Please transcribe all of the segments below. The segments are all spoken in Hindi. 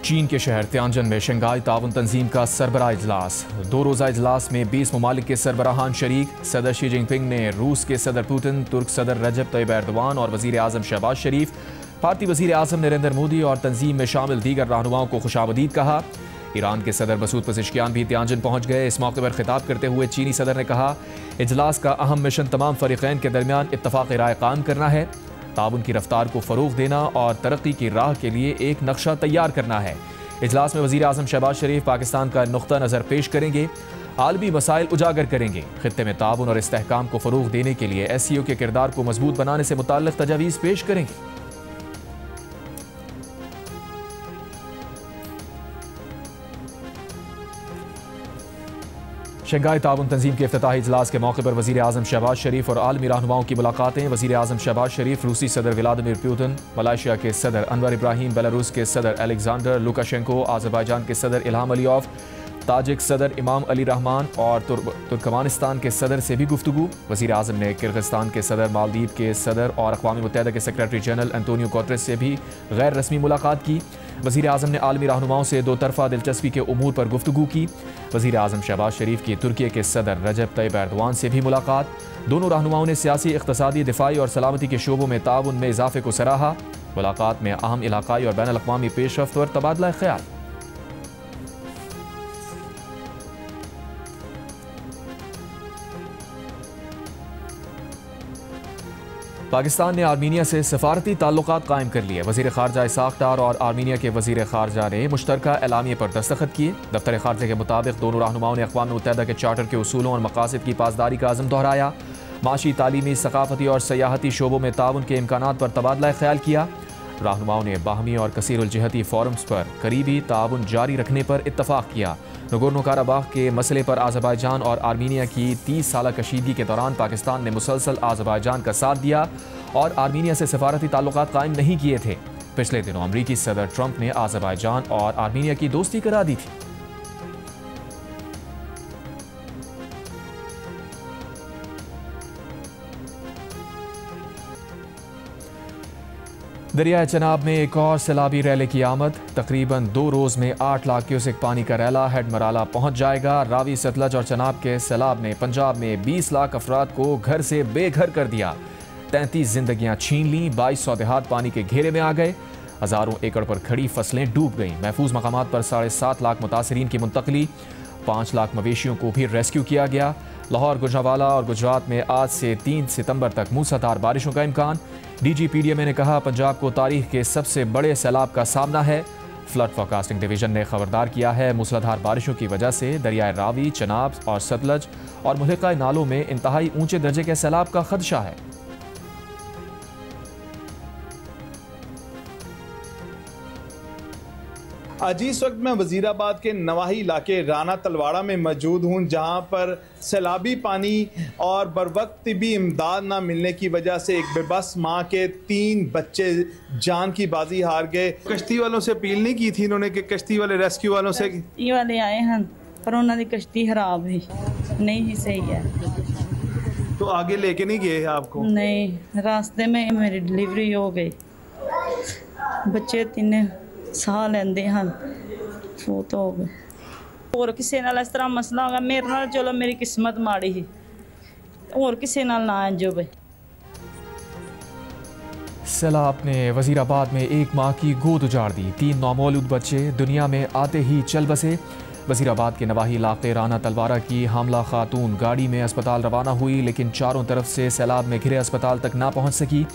चीन के शहर तियानजन में शंघाई ताउन तंजीम का सरबराह इजलास। 2 रोज़ा इजलास में 20 ममालिक के सरबराहान शरीक। सदर शी जिनपिंग ने रूस के सदर पुतिन, तुर्क सदर रजब तैयब एर्दोआन और वज़ीर आज़म शहबाज शरीफ, भारतीय वज़ीर आज़म नरेंद्र मोदी और तंजीम में शामिल दीगर रहनुमाओं को खुशामदीद कहा। ईरान के सदर मसूद पज़ेश्कियान भी तियानजन पहुँच गए। इस मौके पर खिताब करते हुए चीनी सदर ने कहा, इजलास का अहम मिशन तमाम फरीक़ैन के दरमियान इत्तफ़ाक़ राय कायम करना है, ताउन की रफ्तार को फ़रोग़ देना और तरक्की की राह के लिए एक नक्शा तैयार करना है। इजलास में वज़ीर आज़म शहबाज शरीफ पाकिस्तान का नुक़्ता नज़र पेश करेंगे, आलमी मसाइल उजागर करेंगे, खित्ते में ताउन और इस्तेहकाम को फ़रोग़ देने के लिए SCO के किरदार को मजबूत बनाने से मुताल्लिक़ तजावीज़ पेश करेंगे। शंघाई ताउन तंजीम के इफ्तिताही इजलास के मौके पर वज़ीर आज़म शहबाज शरीफ और आलमी रहनुमाओं की मुलाकातें। वज़ीर आज़म शहबाज शरीफ रूसी सदर व्लादिमीर पुतिन, मलेशिया के सदर अनवर इब्राहिम, बेलारूस के सदर अलेक्जेंडर लुकाशेंको, आज़रबाईजान के सदर इल्हाम अलीयॉफ, ताजिक सदर इमाम अली रहमान और तुर्कमानिस्तान के सदर से भी गुफ्तगू। वज़ीर आज़म ने किर्गिस्तान के सदर, मालदीव के सदर और अक़वाम मुत्तहिदा के सेक्रेटरी जनरल एंटोनियो गुतेरेस से भी गैर रस्मी मुलाकात की। वज़ीर आज़म ने आलमी रहनुमाओं से 2 तरफ़ा दिलचस्पी के उमूर पर गुफ्तगू की। वज़ीर आज़म शहबाज शरीफ की तुर्की के सदर रजब तैयब एर्दोआन से भी मुलाकात। दोनों रहनुमाओं ने सियासी, इक़्तिसादी, दिफ़ाई और सलामती के शोबों में ताउन में इजाफ़े को सराहा। मुलाकात में अहम इलाक़ाई और बैनुल अक़वामी पेशरफ़्त और तबादला ख़याल। पाकिस्तान ने आर्मीनिया से सफारती ताल्लुकात कायम कर लिए। वज़ीर ख़ारजा इसाक़ डार और आर्मीनिया के वज़ीर ख़ारजा ने मुश्तरका एलामिये पर दस्तखत किए। दफ्तर ख़ारजा के मुताबिक दोनों रहनुमाओं ने अक़वाम मुत्तहिदा के चार्टर के उसूलों और मक़ासिद की पासदारी का अज़्म दोहराया। माशी, तालीमी, सक़ाफ़ती और सयाहती शोबों में ताउन के इम्कानात पर तबादला ख़याल किया। रहनुमाओं ने बाहमी और कसीरुल जिहती फ़ोरम्स पर करीबी ताउन जारी रखने पर इत्तफ़ाक़ किया। नगोर्नो काराबाख के मसले पर आज़रबाईजान और आर्मीनिया की 30 साला कशीदगी के दौरान पाकिस्तान ने मुसलसल आज़रबाईजान का साथ दिया और आर्मीनिया से सफारती ताल्लुकात कायम नहीं किए थे। पिछले दिनों अमरीकी सदर ट्रंप ने आज़रबाईजान और आर्मीनिया की दोस्ती करा दी थी। दरियाए चनाब में एक और सैलाबी रैले की आमद। तकरीबन 2 रोज़ में 8 लाख क्यूसेक पानी का रैला हेडमराला पहुंच जाएगा। रावी, सतलज और चनाब के सैलाब ने पंजाब में 20 लाख अफराद को घर से बेघर कर दिया। 33 जिंदगियां छीन लीं, 2200 देहात पानी के घेरे में आ गए। हज़ारों एकड़ पर खड़ी फसलें डूब गईं। महफूज मकामात पर 7.5 लाख मुतासरीन की मुंतकली, 5 लाख मवेशियों को भी रेस्क्यू किया गया। लाहौर, गुजरांवाला और गुजरात में आज से 3 सितंबर तक मूसलाधार बारिशों का इम्कान। DGPDMA ने कहा, पंजाब को तारीख के सबसे बड़े सैलाब का सामना है। फ्लड फोरकास्टिंग डिवीजन ने खबरदार किया है, मूसलाधार बारिशों की वजह से दरियाए रावी, चनाब और सतलज और मुल्हिका नालों में इंतहाई ऊंचे दर्जे के सैलाब का खदशा है। आज इस वक्त मैं वजीराबाद के नवाही इलाके राना तलवाड़ा में मौजूद हूँ, जहाँ पर सैलाबी पानी और बरवक्त तिबी इमदाद ना मिलने की वजह से एक बेबस माँ के 3 बच्चे जान की बाजी हार गए। कश्ती वालों से अपील नहीं की थी इन्होंने कि कश्ती वाले रेस्क्यू वालों से? कश्ती वाले आए हैं पर उन्होंने कश्ती खराब है, नहीं ही सही है। तो आगे लेके नहीं गए आपको? नहीं, रास्ते में मेरी डिलीवरी हो गई। बच्चे 3 ਸਾਹ ਲੈਂਦੇ ਹਨ, ਫੋਤ ਹੋ ਗਏ। ਹੋਰ ਕਿਸੇ ਨਾਲ ਇਸ ਤਰ੍ਹਾਂ ਮਸਲਾ ਹੋਗਾ, ਮੇਰੇ ਨਾਲ ਚਲੋ ਮੇਰੀ किस्मत माड़ी ही, और किसी नाल ना इंज होवे। सैलाब ने वजीराबाद में एक माँ की गोद उजाड़ दी। 3 नौमौलूद बच्चे दुनिया में आते ही चल बसे। वजीराबाद के नवाही इलाके राना तलवारा की हामला खातून गाड़ी में अस्पताल रवाना हुई, लेकिन चारों तरफ से सैलाब में घिरे अस्पताल तक ना पहुँच सकी।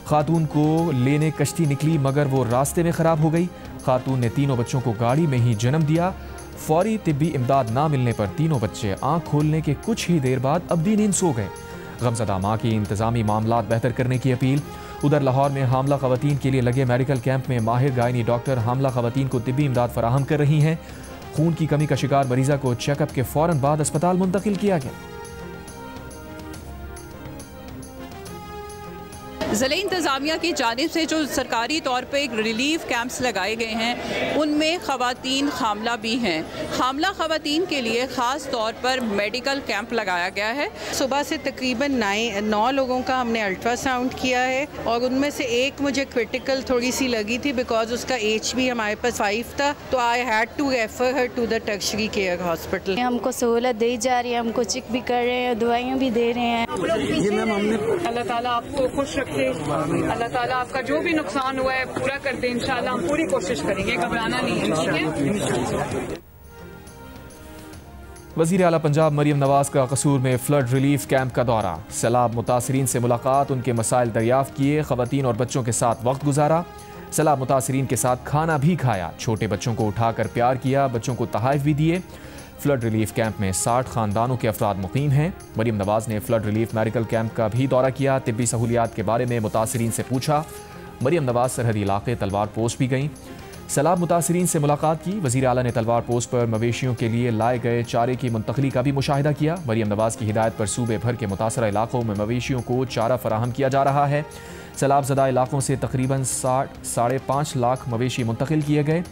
खातून को लेने कश्ती निकली मगर वो रास्ते में ख़राब हो गई। खातून ने 3 बच्चों को गाड़ी में ही जन्म दिया। फौरी तिब्बी इमदाद ना मिलने पर 3 बच्चे आँख खोलने के कुछ ही देर बाद अब्दी नींद सो गए। गमज़दा माँ की इंतज़ामी मामलात बेहतर करने की अपील। उधर लाहौर में हामला ख़वातीन के लिए लगे मेडिकल कैंप में माहिर गायनी डॉक्टर हामला ख़वातीन को तिब्बी इमदाद फराहम कर रही हैं। खून की कमी का शिकार मरीज़ा को चेकअप के फ़ौरन बाद अस्पताल मुंतकिल किया गया। ज़िले इंतज़ामिया की जानिब से जो सरकारी तौर पर एक रिलीफ कैंप्स लगाए गए हैं उनमें ख़वातीन हामला भी हैं। हामला ख़वातीन के लिए ख़ास तौर पर मेडिकल कैंप लगाया गया है। सुबह से तकरीबन 9 लोगों का हमने अल्ट्रासाउंड किया है और उनमें से एक मुझे क्रिटिकल थोड़ी सी लगी थी बिकॉज उसका एज भी हमारे पास 5 था, तो I had to refer her to the tertiary care hospital. हमको सहूलत दी जा रही है, हमको चेक भी कर रहे हैं, दवाइयाँ भी दे रहे हैं। ये मैम हमने अल्लाह ताला आपको खुश रखे, अल्लाह ताला आपका जो भी नुकसान हुआ है पूरा कर दे इंशाल्लाह। हम पूरी कोशिश करेंगे, घबराना नहीं है, ठीक है। वज़ीर आला पंजाब मरीम नवाज का कसूर में फ्लड रिलीफ कैंप का दौरा, सैलाब मुतासरीन से मुलाकात, उनके मसाइल दरियाफ्त किए, ख़वातीन और बच्चों के साथ वक्त गुजारा, सैलाब मुतासरीन के साथ खाना भी खाया, छोटे बच्चों को उठाकर प्यार किया, बच्चों को तहाइफ भी दिए। फ्लड रिलीफ कैंप में 60 ख़ानदानों के अफराद मुकीम हैं। मरीम नवाज ने फ्लड रिलीफ मेडिकल कैंप का भी दौरा किया, तिब्बी सहूलियात के बारे में मुतासरीन से पूछा। मरीम नवाज सरहदी इलाके तलवार पोस्ट भी गईं, सैलाब मुतासरीन से मुलाकात की। वज़ीर आला ने तलवार पोस्ट पर मवेशियों के लिए लाए गए चारे की मुंतकली का भी मुशाहिदा किया। मरीम नवाज की हिदायत पर सूबे भर के मुतासरा इलाकों में मवेशियों को चारा फराहम किया जा रहा है। सैलाब ज़दा इलाकों से तकरीबन 5.5 लाख मवेशी मुंतकिल किए गए।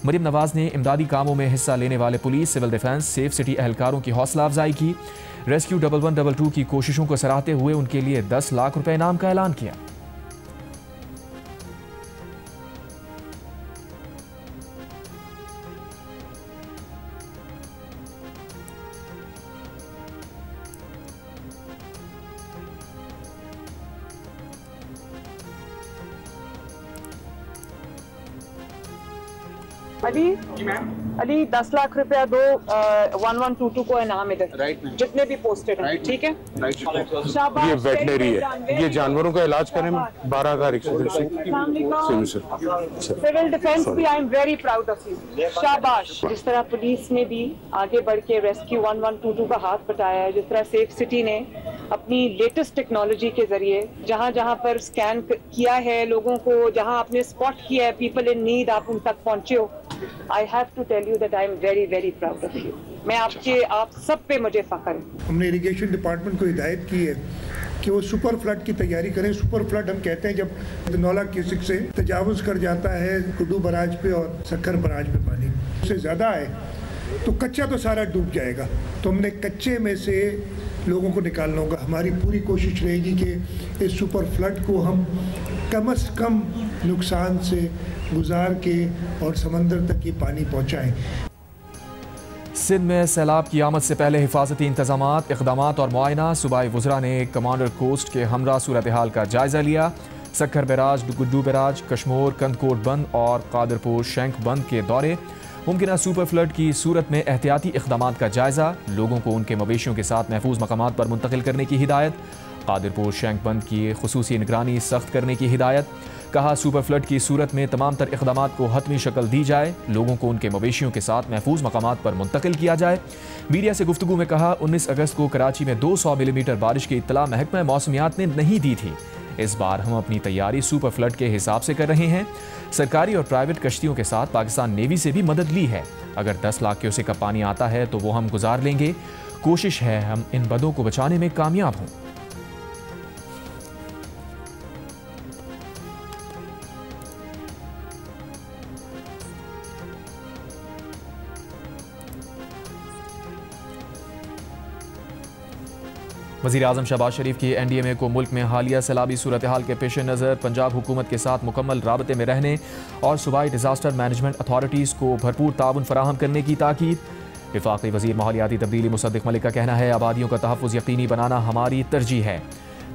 मरीम नवाज ने इमदादी कामों में हिस्सा लेने वाले police, civil defence, safe city एहलकारों की हौसला अफजाई की। रेस्क्यू 1122 की कोशिशों को सराहते हुए उनके लिए 10 लाख रुपए इनाम का ऐलान किया। अली 10 लाख रुपया दो 1122 को इनाम इधर जितने भी पोस्टेड हैं, ठीक है। ये वेटनरी है, ये जानवरों का इलाज करने में 12,100 सिविल डिफेंस भी I am very proud of you, शाबाश। जिस तरह पुलिस ने भी आगे बढ़ के रेस्क्यू 1122 का हाथ बटाया है, जिस तरह सेफ सिटी ने अपनी लेटेस्ट टेक्नोलॉजी के जरिए जहाँ जहाँ पर स्कैन किया है लोगों को, जहाँ आपने स्पॉट किया है पीपल इन नीड, आप उन तक पहुँचे हो। I have to tell you that I am very very proud of you. मैं आप सब पे मुझे फख्र है। हमने इरिगेशन डिपार्टमेंट को हिदायत की है कि वो सुपर फ्लड की तैयारी करें। सुपर फ्लड हम कहते हैं जब नौला क्यूसिक से तजावुज़ कर जाता है कुड्डू बराज पे और सक्खर बराज पे पानी उससे ज़्यादा है तो कच्चा तो सारा डूब जाएगा। तो हमने कच्चे में से लोगों को निकालना होगा। हमारी पूरी कोशिश रहेगी कि इस सुपर फ्लड को हम कम से कम नुकसान से गुजार के और समंदर तक ये पानी पहुँचाएँ। सिंध में सैलाब की आमद से पहले हिफाजती इंतजामात, इक़दामात और मुआयना। सूबाई वज़रा ने कमांडर कोस्ट के हमरा सूरत हाल का जायज़ा लिया। सक्खर बैराज, गुड्डू बैराज, कश्मोर, कंदकोट बंद और कादरपुर शैंक बंद के दौरे। मुमकिन सुपर फ्लड की सूरत में एहतियाती इक़दामात का जायज़ा, लोगों को उनके मवेशियों के साथ महफूज मकामात पर मुंतकिल करने की हिदायत। कादरपुर शैंक बंद की खुसूसी निगरानी सख्त करने की हिदायत। कहा सुपर फ्लड की सूरत में तमाम तर इक़दामात को हतमी शक्ल दी जाए, लोगों को उनके मवेशियों के साथ महफूज मकामात पर मुंतकिल किया जाए। मीडिया से गुफ्तगू में कहा 19 अगस्त को कराची में 200 मिलीमीटर बारिश की इत्तला महकमा मौसमियात ने नहीं दी थी। इस बार हम अपनी तैयारी सुपर फ्लड के हिसाब से कर रहे हैं। सरकारी और प्राइवेट कश्तियों के साथ पाकिस्तान नेवी से भी मदद ली है। अगर 10 लाख क्यूसेक का पानी आता है तो वो हम गुजार लेंगे। कोशिश है हम इन बदों को बचाने में कामयाब हों। वज़ीर आज़म शहबाज शरीफ की NDMA को मुल्क में हालिया सैलाबी सूरत हाल के पेश नज़र पंजाब हुकूमत के साथ मुकम्मल राबते में रहने और सूबाई डिज़ास्टर मैनेजमेंट अथॉरिटीज़ को भरपूर ताउन फराहम करने की ताकीद। वफाकी वज़ीर माहौलियाती तब्दीली मुसद्दिक़ मलिक का कहना है आबादियों का तहफ़्फ़ुज़ यकीनी बनाना हमारी तरजीह है।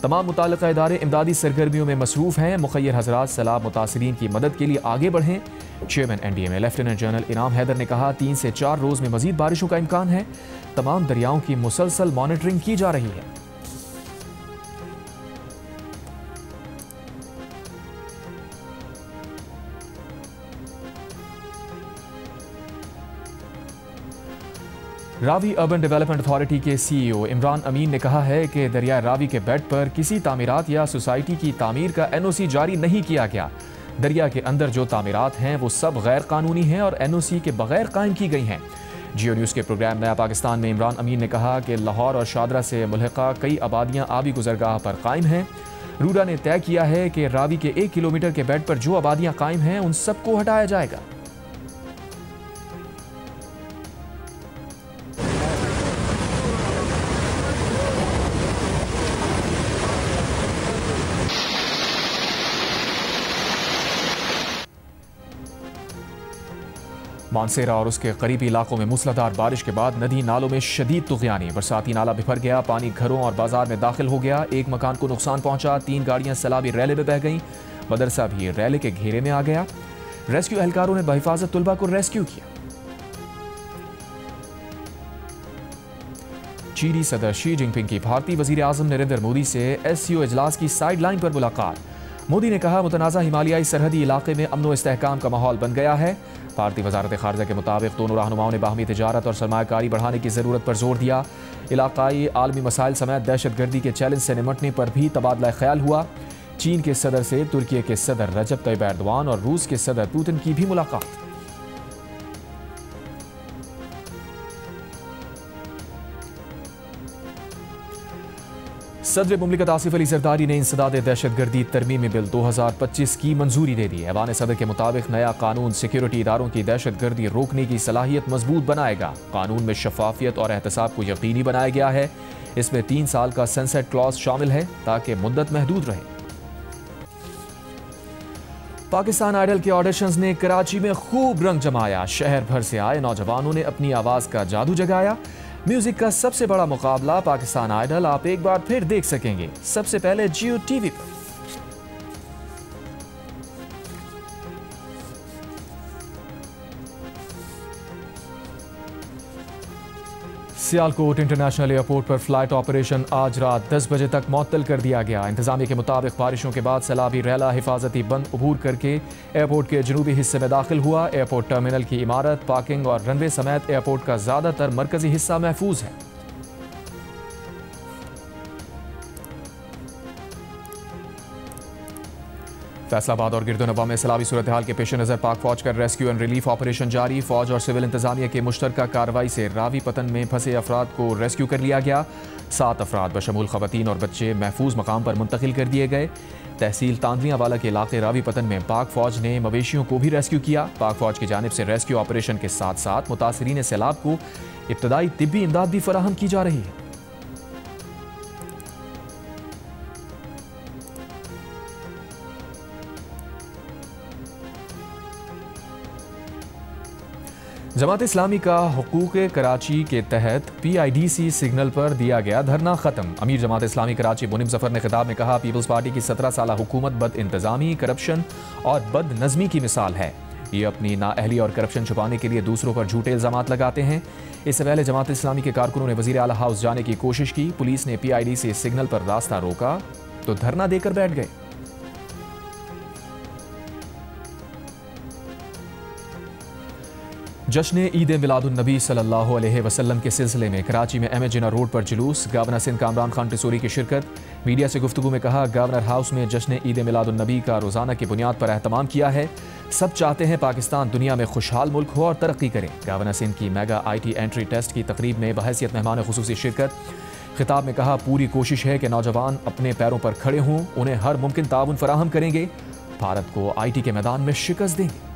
तमाम मुताल्लिक़ा इदारे इमदादी सरगर्मियों में मसरूफ़ हैं। मुख़य्यर हज़रात सैलाब मुतासरीन की मदद के लिए आगे बढ़ें। चेयरमैन NDMA लेफ्टिनेंट जनरल इनाम हैदर ने कहा 3 से 4 रोज़ में मज़ीद बारिशों का इम्कान है। तमाम दरियाओं की मुसलसल मॉनिटरिंग की जा रही है। रावी अर्बन डेवलपमेंट अथॉरिटी के CEO इमरान अमीन ने कहा है कि दरिया रावी के बेड पर किसी तामीरात या सोसाइटी की तामीर का NOC जारी नहीं किया गया। दरिया के अंदर जो तामीरात हैं वो सब गैर कानूनी हैं और NOC के बगैर कायम की गई हैं। जियो न्यूज़ के प्रोग्राम नया पाकिस्तान में इमरान अमीन ने कहा कि लाहौर और शादरा से मुल्हिका कई आबादियाँ आबी गुजरगाह पर कायम हैं। रूरा ने तय किया है कि रावी के 1 किलोमीटर के बेड पर जो आबादियां कायम हैं उन सबको हटाया जाएगा। मानसेरा और उसके करीबी इलाकों में मूसलाधार बारिश के बाद नदी नालों में शदीद तुग़यानी। बरसाती नाला बिफर गया, पानी घरों और बाजार में दाखिल हो गया। एक मकान को नुकसान पहुंचा, 3 गाड़ियां सैलाबी रैले में बह गईं। मदरसा भी रैले के घेरे में आ गया। रेस्क्यू एहलकारों ने बहिफाजत तुलबा को रेस्क्यू किया। चीनी सदर शी जिनपिंग की भारतीय वजीर आजम नरेंद्र मोदी से SCO इजलास की साइड लाइन पर मुलाकात। मोदी ने कहा, मुतनाज़ा हिमालयाई सरहदी इलाके में अमन व इस्तेहकाम का माहौल बन गया है। भारतीय वजारत खारजा के मुताबिक दोनों रहनुमाओं ने बाहमी तिजारत और सरमायाकारी बढ़ाने की ज़रूरत पर जोर दिया। इलाकाई आलमी मसाइल समेत दहशतगर्दी के चैलेंज से निपटने पर भी तबादला ख्याल हुआ। चीन के सदर से तुर्की के सदर रजब तैयब एर्दोआन और रूस के सदर पुतिन की भी मुलाकात। सदर मुमलिकत आसिफ अली जरदारी ने इंसदाद दहशतगर्दी तरमीमी बिल 2025 की मंजूरी दे दी। ऐवान सदर के मुताबिक नया कानून सिक्योरिटी इदारों की दहशतगर्दी रोकने की सलाहियत मजबूत बनाएगा। कानून में शफाफियत और एहतसाब को यकीनी बनाया गया है। इसमें 3 साल का सनसेट क्लॉज शामिल है ताकि मुद्दत महदूद रहे। पाकिस्तान आइडल के ऑडिशंस ने कराची में खूब रंग जमाया। शहर भर से आए नौजवानों ने अपनी आवाज का जादू जगाया। म्यूजिक का सबसे बड़ा मुकाबला पाकिस्तान आइडल आप एक बार फिर देख सकेंगे, सबसे पहले जियो टीवी पर। सियालकोट इंटरनेशनल एयरपोर्ट पर फ्लाइट ऑपरेशन आज रात 10 बजे तक मुअत्तल कर दिया गया। इंतजामिया के मुताबिक बारिशों के बाद सैलाबी रैला हिफाजती बंद अबूर करके एयरपोर्ट के जनूबी हिस्से में दाखिल हुआ। एयरपोर्ट टर्मिनल की इमारत, पार्किंग और रनवे समेत एयरपोर्ट का ज्यादातर मरकजी हिस्सा महफूज है। फैसलाबाद और गिरदोनवा में सैलाबी सूरत हाल के पेश नज़र पाक फौज का रेस्क्यू एंड रिलीफ ऑपरेशन जारी। फौज और सिविल इंतजामिया के मुश्तरका कार्रवाई से रावी पतन में फंसे अफराद को रेस्क्यू कर लिया गया। 7 अफराद बशमूल खवातीन और बच्चे महफूज मकाम पर मुंतकिल कर दिए गए। तहसील तांदलियावाला के इलाके रावी पतन में पाक फौज ने मवेशियों को भी रेस्क्यू किया। पाक फौज की जानिब से रेस्क्यू ऑपरेशन के साथ साथ मुतासरीन सैलाब को इब्तदाई तिब्बी इमदाद भी फराहम की जा रही है। जमात इस्लामी का हुकूक कराची के तहत PIDC सिग्नल पर दिया गया धरना खत्म। अमीर जमात इस्लामी कराची मुनीम जफर ने खिताब में कहा, पीपल्स पार्टी की 17 साला हुकूमत बद इंतजामी, करप्शन और बद नज़मी की मिसाल है। ये अपनी नाअहली और करप्शन छुपाने के लिए दूसरों पर झूठे इल्जामात लगाते हैं। इससे पहले जमात इस्लामी के कारकुनों ने वज़ीर आला हाउस जाने की कोशिश की। पुलिस ने PIDC सिग्नल पर रास्ता रोका तो धरना देकर बैठ गए। जश्न ईद मिलादुन नबी सल्लल्लाहु अलैहि वसल्लम के सिलसिले में कराची में अहमद जिन्ना रोड पर जुलूस। गवर्नर सिंध कामरान खान टिसोरी की शिरकत। मीडिया से गुफ्तगू में कहा, गवर्नर हाउस में जश्न ईद मिलादुन नबी का रोज़ाना की बुनियाद पर एहतमाम किया है। सब चाहते हैं पाकिस्तान दुनिया में खुशहाल मुल्क हो और तरक्की करे। गवर्नर सिंध की मेगा IT एंट्री टेस्ट की तकरीब में बहैसियत मेहमान खुसूसी शिरकत। खिताब में कहा, पूरी कोशिश है कि नौजवान अपने पैरों पर खड़े हों, उन्हें हर मुमकिन ताउन फराहम करेंगे, भारत को IT के मैदान में शिकस्त देंगे।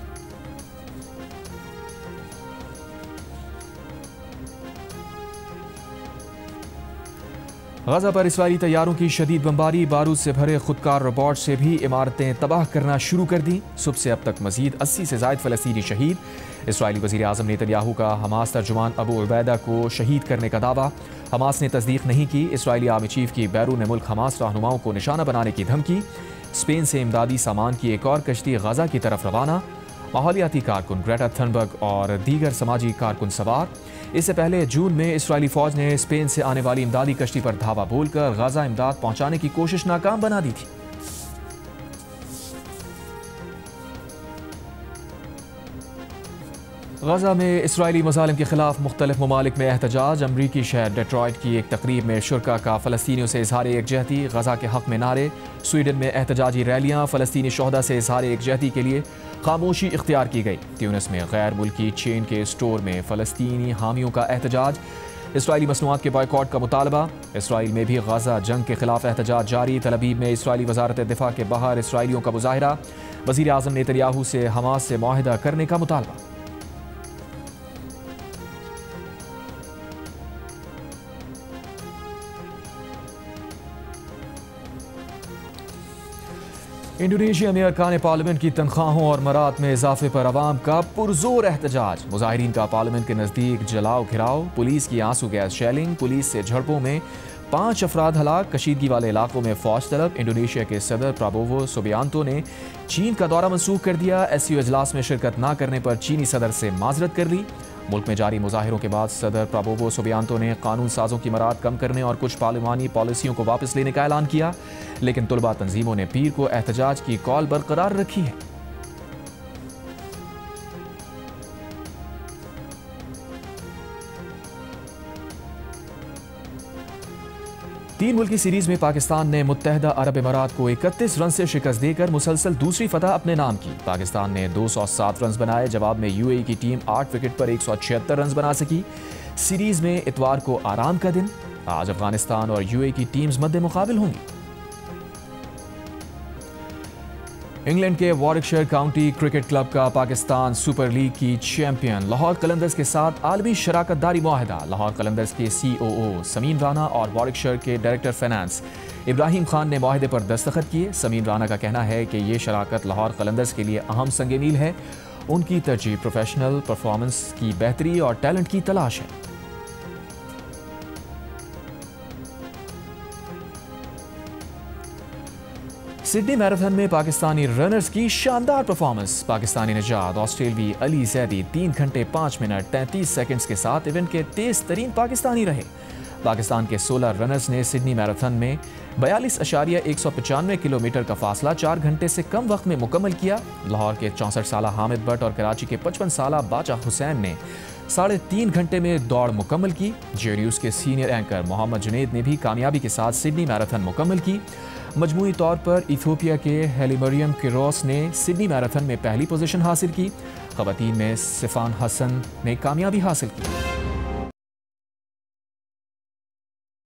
गजा पर इस्राईली तैयारों की शदीद बमबारी। बारूद से भरे खुदकार रोबोट से भी इमारतें तबाह करना शुरू कर दी। सुबह से अब तक मजीद 80 से ज़ायद फ़लस्तीनी शहीद। इस्राईली वज़ीर आज़म नेतन्याहू का हमास तर्जुमान अबू उबैदा को शहीद करने का दावा। हमास ने तस्दीक नहीं की। इस्राईली आर्मी चीफ की बैरून मुल्क हमास रहनुमाओं को निशाना बनाने की धमकी। स्पेन से इमदादी सामान की एक और कश्ती गजा की तरफ रवाना। माहौलियाती कारकुन ग्रेटा थनबर्ग और दीगर समाजी कारकुन सवार। इससे पहले जून में इस्राईली फौज ने स्पेन से आने वाली इमदादी कश्ती पर धावा बोलकर गजा इमदाद पहुंचाने की कोशिश नाकाम बना दी थी। गजा में इस्राईली मज़ालिम के खिलाफ मुख्तलिफ ममालिक में एहतजाज। अमरीकी शहर डेट्रॉइट की एक तकरीब में शुरका का फ़लस्तीनियों से इजहार एकजहती। गजा के हक़ में नारे। स्वीडन में एहतजाजी रैलियाँ। फ़लस्तीनी शोहदा से इजहार एकजहती के लिए खामोशी इख्तियार की गई। ट्यूनिस में गैर मुल्की चेन के स्टोर में फ़लस्तीनी हामियों का एहतजाज। इसराइली मसनूआत के बॉयकॉट का मुतालबा। इसराइल में भी गाजा जंग के खिलाफ एहतजाज जारी। तल अवीव में इसराइली वजारत दिफा के बाहर इसराइलियों का मुजाहिरा। वज़ीर आज़म नेतन्याहू से हमास से मुआहिदा करने का मुतालबा। इंडोनेशिया में अरकान पार्लियामेंट की तनख्वाहों और मरात में इजाफे पर अवाम का पुरजोर एहतजाज। मुजाहिरीन का पार्लियामेंट के नज़दीक जलाओ घिराव, पुलिस की आंसू गैस शेलिंग, पुलिस से झड़पों में 5 अफराद हलाक। कशीदगी वाले इलाकों में फौज तलब। इंडोनेशिया के सदर प्राबोवो सुबियांतो ने चीन का दौरा मनसूख कर दिया। SCO इजलास में शिरकत न करने पर चीनी सदर से माजरत कर ली। मुल्क में जारी मुजाहिरों के बाद सदर प्राबोवो सुबियांतो ने कानून साजों की मराद कम करने और कुछ पार्लिमानी पॉलिसियों को वापस लेने का ऐलान किया, लेकिन तुलबा तंजीमों ने पीर को एहतजाज की कॉल बरकरार रखी है। तीन मुल्की सीरीज में पाकिस्तान ने मुत्तहदा अरब इमारात को 31 रन से शिकस्त देकर मुसलसल दूसरी फतह अपने नाम की। पाकिस्तान ने 207 रन बनाए। जवाब में UAE की टीम 8 विकेट पर 176 रन बना सकी। सीरीज में इतवार को आराम का दिन। आज अफगानिस्तान और UAE की टीम्स मद्दे मुकाबिल होंगी। इंग्लैंड के वॉरिकशायर काउंटी क्रिकेट क्लब का पाकिस्तान सुपर लीग की चैंपियन लाहौर कलंदर्स के साथ आलमी शराकतदारी मुआहिदा। लाहौर कलंदर्स के COO समीन राना और वॉरिकशायर के डायरेक्टर फाइनेंस इब्राहिम खान ने मुआहिदे पर दस्तखत किए। समीन राना का कहना है कि ये शराकत लाहौर कलंदर्स के लिए अहम संग मील है। उनकी तरजीह प्रोफेशनल परफॉर्मेंस की बेहतरी और टैलेंट की तलाश है। सिडनी मैराथन में पाकिस्तानी रनर्स की शानदार परफॉर्मेंस। पाकिस्तानी निजात ऑस्ट्रेलवी अली जैदी 3 घंटे 5 मिनट 33 सेकंड्स के साथ इवेंट के तेज तरीन पाकिस्तानी रहे। पाकिस्तान के 16 रनर्स ने सिडनी मैराथन में 42.195 किलोमीटर का फासला 4 घंटे से कम वक्त में मुकम्मल किया। लाहौर के 64 साला हामिद भट्ट और कराची के 55 साला बाचा हुसैन ने 3.5 घंटे में दौड़ मुकम्मल की। जे न्यूज़ के सीनियर एंकर मोहम्मद जुनेद ने भी कामयाबी के साथ सिडनी मैराथन मुकम्मल की। मजमूई तौर पर इथियोपिया के हेलीमरियम किरोस ने सिडनी मैराथन में पहली पोजीशन हासिल की। ख़वातीन में सिफान हसन ने कामयाबी हासिल की।